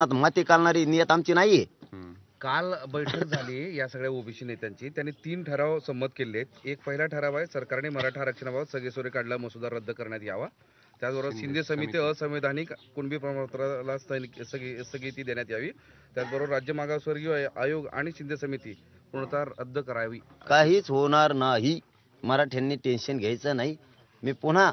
आता मते काढणारी नियत आमची नाहीये. काल बैठक झाली या सगळ्या ओबीसी नेत्यांची. त्यांनी 3 ठराव संमत केले आहेत. एक पहिला ठराव आहे, सरकारने मराठा आरक्षणाबाबत सगळेसोयरे काढला मसुदा रद्द करण्यात यावा. त्याचबरोबर शिंदे समिती असंवैधानिक कुणबी प्रमाणपत्राला स्थगिती देण्यात यावी. त्याचबरोबर राज्य मागासवर्गीय आयोग आणि शिंदे समिती पूर्णतः रद्द करावी. काहीच होणार नाही. मराठ्यांनी टेन्शन घ्यायचं नाही. मी पुन्हा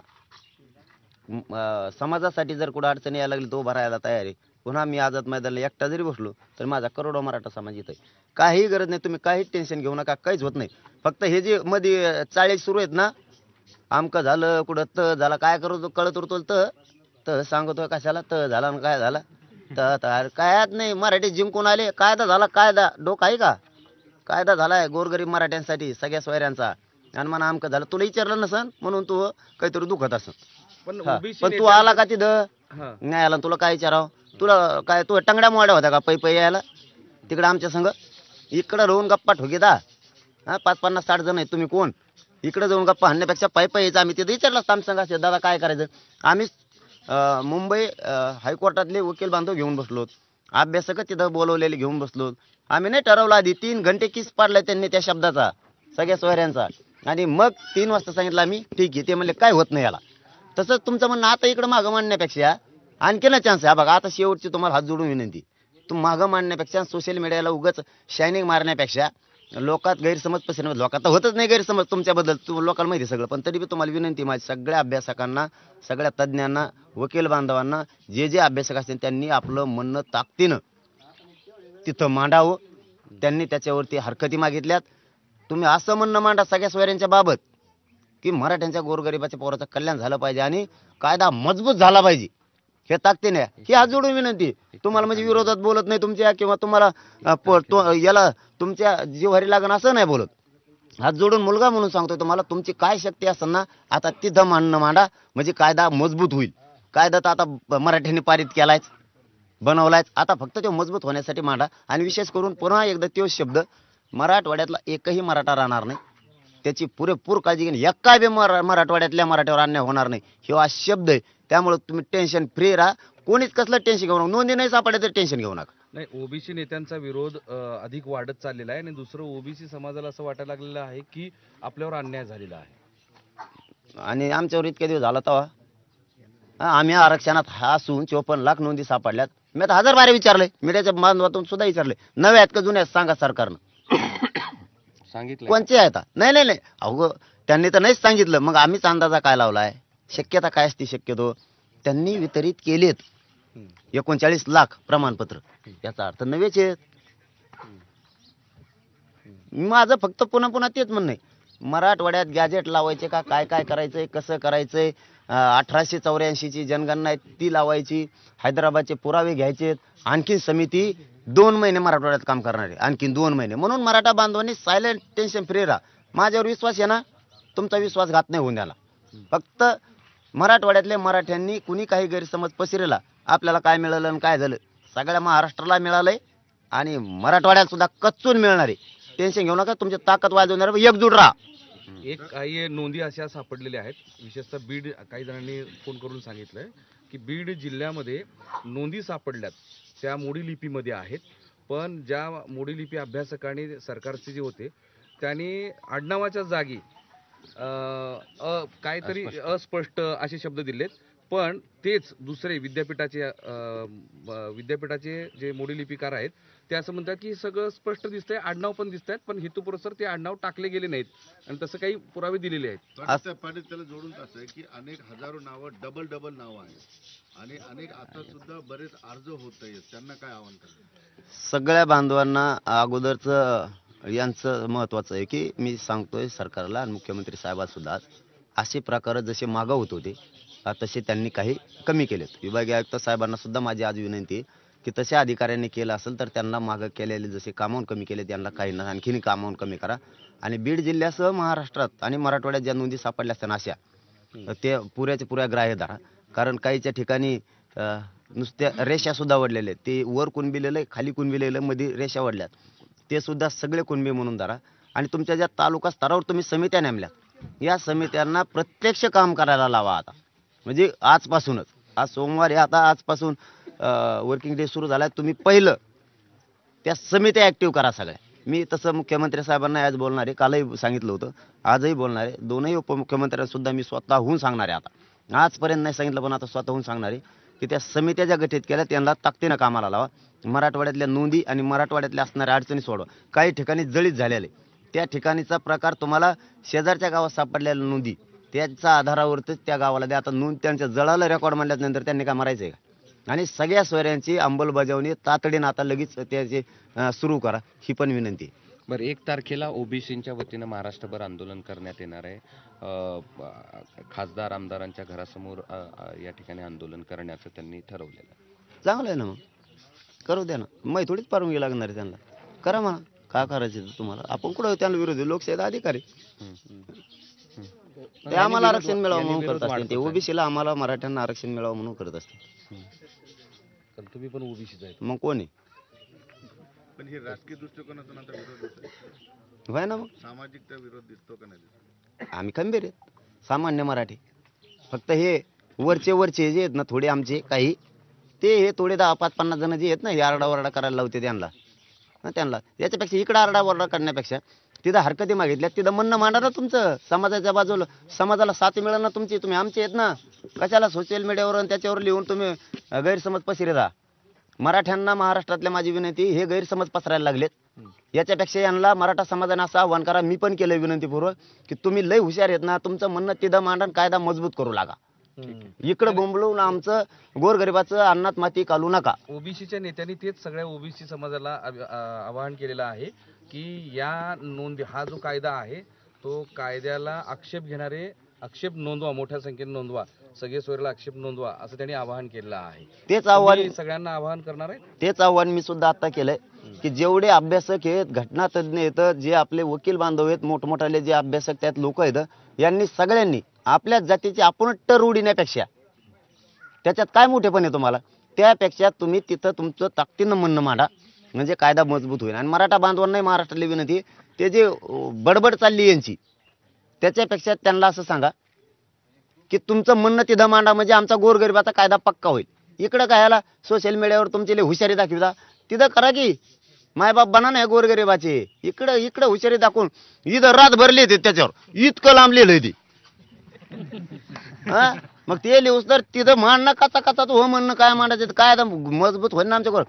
समाजासाठी जर कुठं अडचणी यायला लागली तो भरायला तयार आहे. पुन्हा मी आझाद मैदानाला एकटा जरी बसलो तर माझा करोडो मराठा समाज इथं आहे. काही गरज नाही, तुम्ही काहीच टेन्शन घेऊ नका, काहीच होत नाही. फक्त हे जे मध्ये चाळी सुरू आहेत ना, आमकं झालं कुठं त झाला काय करतो कळत उरतो त सांगतो कशाला त झाला आणि काय झाला तर कायच नाही. मराठी जिंकून आले, कायदा झाला, कायदा डोकं आहे का? कायदा झालाय गोरगरीब मराठ्यांसाठी सगळ्या सोयऱ्यांचा. आणि म्हणा आमकं झालं, तुला विचारलं नसन म्हणून तू काहीतरी दुखत असं. पण पण तू आला का तिथं न्यायाला, तुला काय विचारावं? तुला काय तू टंगड्या मोड्या होत्या का पै यायला तिकडं आमच्या संघ? इकडं राहून गप्पा ठोकीदा. हा 50-50-60 जण आहेत, तुम्ही कोण? इकडे जाऊन गप्पा हाणण्यापेक्षा पायी यायचं. आम्ही तिथं विचारलं असतं आमच्या संघ दादा काय करायचं. आम्ही मुंबई हायकोर्टातले वकील बांधव घेऊन बसलो, अभ्यासक तिथं बोलवलेले घेऊन बसलो. आम्ही नाही ठरवलं आधी, 3 घंटे किस पाडलाय त्यांनी त्या शब्दाचा सगळ्या सोयऱ्यांचा. आणि मग 3 वाजता सांगितलं आम्ही ठीक आहे. ते म्हणले काय होत नाही याला. तसंच तुमचं म्हणणं आता इकडं मागं मांडण्यापेक्षा आणखीन चान्स आहे. बघा आता शेवटची तुम्हाला हात जोडून विनंती, तू मागं मांडण्यापेक्षा सोशल मीडियाला उगाच शायनिंग मारण्यापेक्षा लोकात गैरसमज पसरवण्यात, लोकात तर होतच नाही गैरसमज तुमच्याबद्दल, लोकांना माहिती सगळं, पण तरी बी तुम्हाला विनंती माझी सगळ्या अभ्यासकांना, सगळ्या तज्ज्ञांना, वकील बांधवांना, जे अभ्यासक असतील त्यांनी आपलं म्हणणं ताकदीनं तिथं मांडावं. त्यांनी त्याच्यावरती हरकती मागितल्यात. तुम्ही असं म्हणणं मांडा सगळ्या सोयऱ्यांच्या बाबत की मराठ्यांच्या गोरगरिबाच्या पोराचं कल्याण झालं पाहिजे आणि कायदा मजबूत झाला पाहिजे. हे ताकदीने ही हात जोडून विनंती. तुम्हाला म्हणजे विरोधात बोलत नाही तुमच्या, किंवा तुम्हाला याला तुमच्या जीवारी लागण असं नाही बोलत. हात जोडून मुलगा म्हणून सांगतोय तुम्हाला, तुमची काय शक्ती असेल ना आता तिथं मांडणं मांडा, म्हणजे कायदा मजबूत होईल. कायदा तर आता मराठ्यांनी पारित केलायच, बनवलाय, आता फक्त तो मजबूत होण्यासाठी मांडा. आणि विशेष करून पुन्हा एकदा तोच शब्द, मराठवाड्यातला एकही मराठा राहणार नाही, त्याची पुरेपूर काळजी घेणे. एका बी मराठवाड्यातल्या मराठ्यावर अन्याय होणार नाही, हा शब्द आहे. त्यामुळे तुम्ही टेन्शन फ्री राहा, कोणीच कसलं टेन्शन घेऊ नका. नोंदी नाही सापडले तर टेन्शन घेऊ नका. नाही, ओबीसी नेत्यांचा विरोध अधिक वाढत चाललेला आहे आणि दुसरं ओबीसी समाजाला असं वाटायला लागलेलं आहे की आपल्यावर अन्याय झालेला आहे. आणि आमच्यावर इतके दिवस झाला तेव्हा आम्ही आरक्षणात असून 54 लाख नोंदी सापडल्यात. मी आता 1000 बारे विचारले, मीडियाच्या माध्यमातून सुद्धा विचारले, नव्या आहेत का जुन्या आहेत सांगा सरकारनं. सांगितलं कोणचे आहेत? नाही अहो त्यांनी तर नाहीच सांगितलं. मग आम्हीच अंदाजा काय लावलाय, शक्यता काय असते. शक्यतो त्यांनी वितरित केलेत 39 लाख प्रमाणपत्र, याचा अर्थ नवेच आहेत. माझं फक्त पुन्हा तेच म्हणणं आहे, मराठवाड्यात गॅजेट लावायचे का, काय करायचंय, कसं करायचंय. 1884 ची जनगणना आहे ती लावायची, हैदराबादचे पुरावे घ्यायचे. आणखीन समिती 2 महिने मराठवाड्यात काम करणार आहे, आणखीन 2 महिने. म्हणून मराठा बांधवांनी सायलेंट टेन्शन फ्री राहा. माझ्यावर विश्वास आहे ना, तुमचा विश्वासघात नाही होऊन द्याला. फक्त मराठवाड्यातल्या मराठ्यांनी कुणी काही गैरसमज पसरला, आपल्याला काय मिळालं आणि काय झालं सगळ्या महाराष्ट्राला मिळालंय आणि मराठवाड्यात सुद्धा कच्चून मिळणार आहे. टेन्शन घेऊ नका, तुमची ताकद वाजवणार, एकजूट राहा. एक काही नोंदी अशा सापडलेल्या आहेत, विशेषतः बीड, काही जणांनी फोन करून सांगितलंय की बीड जिल्ह्यामध्ये नोंदी सापडल्यात त्या मोडी लिपीमध्ये आहेत. पण ज्या मोडी लिपी अभ्यासकांनी सरकारचे जे होते त्यांनी आडनावाच्या जागी काहीतरी अस्पष्ट असे शब्द दिलेत. पण तेच दुसरे विद्यापीठाचे जे मोडी लिपीकार आहेत ते असं म्हणतात की सगळं स्पष्ट दिसतंय, आडनाव पण दिसत आहेत, पण हेतुपुरस्सर ते आडनाव टाकले गेले नाहीत आणि तसं काही पुरावे दिलेले आहेत. त्याला जोडून असं आहे की अनेक हजारो नावं डबल नावं आहेत आणि अनेक आता सुद्धा बरेच अर्ज होत आहेत. त्यांना काय आव्हान करतात? सगळ्या बांधवांना अगोदरच यांचं महत्वाचं आहे की मी सांगतोय सरकारला आणि मुख्यमंत्री साहेबांना सुद्धा, असे प्रकार जसे मागं होत होते तसे त्यांनी काही कमी केलेत. विभागीय आयुक्त साहेबांना सुद्धा माझी आज विनंती आहे की तशा अधिकाऱ्यांनी केलं असेल तर त्यांना मागं केलेले जसे कामावून कमी केले त्यांना काही ना आणखीन कामावून कमी करा. आणि बीड जिल्ह्यासह महाराष्ट्रात आणि मराठवाड्यात ज्या नोंदी सापडल्या असतात अशा ते पुऱ्या ग्राह्य धरा. कारण काहीच्या ठिकाणी नुसत्या रेषा सुद्धा वडलेल्या आहेत, ते वर कुणबिलेलं खाली कुणबिलेलं मध्ये रेषा वडल्यात, ते सुद्धा सगळे कुणबी म्हणून धरा. आणि तुमच्या ज्या तालुका स्तरावर तुम्ही समित्या नेमल्यात, या समित्यांना प्रत्यक्ष काम करायला लावा. आता म्हणजे आजपासूनच, आज सोमवार आहे, आता आजपासून वर्किंग डे सुरू झाला, तुम्ही पहिलं त्या समित्या ऍक्टिव्ह करा सगळ्या. मी तसं मुख्यमंत्री साहेबांना आज बोलणार आहे, कालही सांगितलं होतं, आजही बोलणार आहे. दोनही उपमुख्यमंत्र्यांना सुद्धा मी स्वतःहून सांगणार आहे. आता आजपर्यंत नाही सांगितलं, पण आता स्वतःहून सांगणार आहे की त्या समित्या ज्या गठीत केल्या त्यांना ताकदीनं कामाला लावा. मराठवाड्यातल्या नोंदी आणि मराठवाड्यातल्या असणाऱ्या अडचणी सोडवा. काही ठिकाणी जळीत झालेले, त्या ठिकाणीचा प्रकार तुम्हाला शेजारच्या गावात सापडलेल्या नोंदी त्याच्या आधारावरच त्या गावाला द्या. आता नोंद त्यांच्या जळाला रेकॉर्ड मांडल्यानंतर त्यांनी काय मारायचं आहे का? आणि सगळ्या सोयऱ्यांची अंमलबजावणी तातडीनं आता लगेच त्याची सुरू करा, ही पण विनंती आहे. बरं, 1 तारखेला ओबीसींच्या वतीनं महाराष्ट्रभर आंदोलन करण्यात येणार आहे. खासदार आमदारांच्या घरासमोर या ठिकाणी आंदोलन करण्याचं त्यांनी ठरवलेलं आहे. चांगलं आहे ना, मग करू द्या ना. मग थोडीच परवानगी लागणार आहे त्यांना, करा म्हणा. काय करायचं तुम्हाला? आपण कुठं त्यांना विरोधी, लोकशाहीचा अधिकारी ते आम्हाला आरक्षण मिळावं म्हणून करत असतील. ते ओबीसीला आम्हाला मराठ्यांना आरक्षण मिळावं म्हणून करत असतील. पण तुम्ही पण ओबीसीच आहे. मग कोणी पण हे राजकीय दृष्टिकोनातून आता विरोध दिसतोय, व्हाय ना. मग सामाजिकता विरोध दिसतो का नाही दिसत? आम्ही खंबीर आहेत, सामान्य मराठी. फक्त हे वरचे जे आहेत ना थोडे आमचे काही, ते हे थोडे 10-5-50 जण जे आहेत ना, हे आरडाओरडा करायला लावते त्यांना याच्यापेक्षा इकडं आरडाओरडा करण्यापेक्षा तिथं हरकती मागितल्या, तिथं म्हणणं मांडा ना तुमचं. समाजाच्या बाजूला समाजाला साथ मिळेल ना तुमची. तुम्ही आमचे आहेत ना, कशाला सोशल मीडियावर आणि त्याच्यावर लिहून तुम्ही गैरसमज पसरता? मराठ्यांना महाराष्ट्रातल्या माझी विनंती, हे गैरसमज पसरायला लागलेत. याच्यापेक्षा यांना मराठा समाजाने असं आव्हान करा, मी पण केलं विनंतीपूर्वक, की तुम्ही लय हुशार आहेत ना, तुमचं म्हणणं तिथं मांडण, कायदा मजबूत करू लागा. इकडं बोंबलून आमचं गोरगरिबाचं अन्नात माती घालू नका. ओबीसीच्या नेत्यांनी तेच सगळ्या ओबीसी समाजाला आवाहन केलेलं आहे की या नोंदी, हा जो कायदा आहे तो कायद्याला आक्षेप नोंदवा, मोठ्या संख्येने नोंदवा, सगळे सोयऱ्याला आक्षेप नोंदवा, असं त्यांनी आवाहन केलेलं आहे. तेच आव्हान तुम्ही सगळ्यांना आवाहन करणार आहे. तेच आव्हान मी सुद्धा आता केलंय की जेवढे अभ्यासक आहेत, घटना तज्ज्ञ आहेत, जे आपले वकील बांधव आहेत, मोठमोठाले जे अभ्यासक त्यात लोक आहेत, यांनी सगळ्यांनी आपल्या जातीची आपण टर उडण्यापेक्षा, त्याच्यात काय मोठेपण आहे तुम्हाला, त्यापेक्षा तुम्ही तिथं तुमचं ताकदीनं म्हणणं मांडा, म्हणजे कायदा मजबूत होईल. आणि मराठा बांधवांनाही महाराष्ट्रातली विनंती, ते जे बडबड चालली यांची, त्याच्यापेक्षा त्यांना असं सांगा की तुमचं म्हणणं तिथं मांडा, म्हणजे आमचा गोरगरिबाचा कायदा पक्का होईल. इकडं कायला सोशल मीडियावर तुमची हुशारी दाखविता, तिथं करा की मायबाप बना नाही गोरगरिबाचे. इकडं हुशारी दाखवून इथं रात भरली होती, त्याच्यावर इतकं लांब लिहिलंय ती. हा, मग ते लिहूस तर तिथं मांडणं कचा हो म्हणणं काय मांडायचं, काय मजबूत होईल ना आमच्याकडं.